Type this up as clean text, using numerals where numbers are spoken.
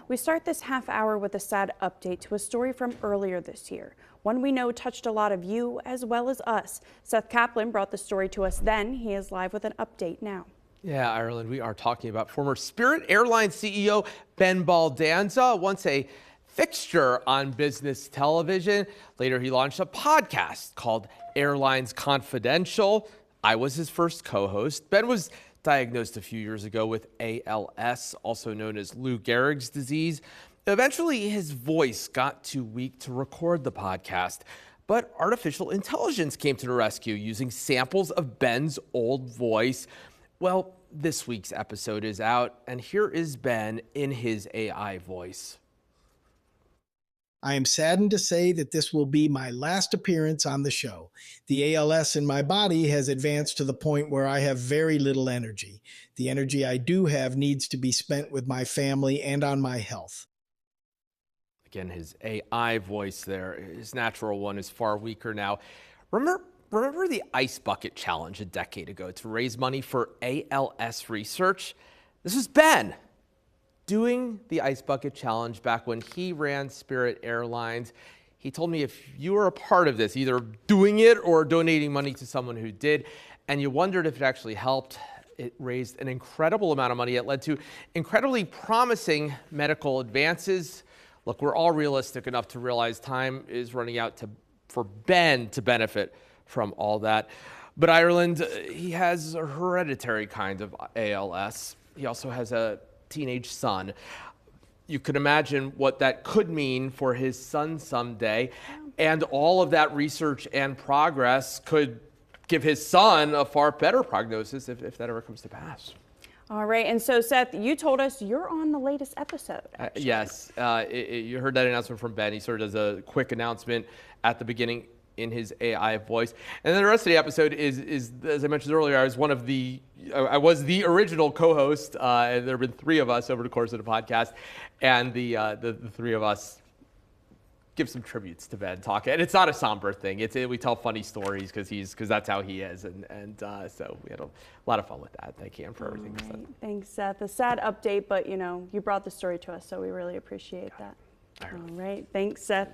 We start this half hour with a sad update to a story from earlier this year. One we know touched a lot of you as well as us. Seth Kaplan brought the story to us then. He is live with an update now. Yeah, Ireland, we are talking about former Spirit Airlines CEO Ben Baldanza, once a fixture on business television. Later, he launched a podcast called Airlines Confidential. I was his first co-host. Ben was diagnosed a few years ago with ALS, also known as Lou Gehrig's disease. Eventually, his voice got too weak to record the podcast, but artificial intelligence came to the rescue using samples of Ben's old voice. Well, this week's episode is out, and here is Ben in his AI voice. I am saddened to say that this will be my last appearance on the show. The ALS in my body has advanced to the point where I have very little energy. The energy I do have needs to be spent with my family and on my health. Again, his AI voice there, his natural one is far weaker now. Remember the Ice Bucket Challenge a decade ago to raise money for ALS research? This is Ben doing the Ice Bucket Challenge back when he ran Spirit Airlines. He told me if you were a part of this, either doing it or donating money to someone who did, and you wondered if it actually helped, it raised an incredible amount of money. It led to incredibly promising medical advances. Look, we're all realistic enough to realize time is running out for Ben to benefit from all that. But Ireland, he has a hereditary kind of ALS. He also has a teenage son. You can imagine what that could mean for his son someday. And all of that research and progress could give his son a far better prognosis if that ever comes to pass. All right, and so Seth, you told us you're on the latest episode. Yes, you heard that announcement from Ben. He sort of does a quick announcement at the beginning in his AI voice. And then the rest of the episode is as I mentioned earlier, I was the original co-host, and there have been three of us over the course of the podcast, and the three of us give some tributes to Ben talking. And it's not a somber thing. We tell funny stories because that's how he is, and so we had a lot of fun with that. Thank you for everything. Right. Thanks, Seth. A sad update, but you brought the story to us, so we really appreciate that. All right, thanks, Seth.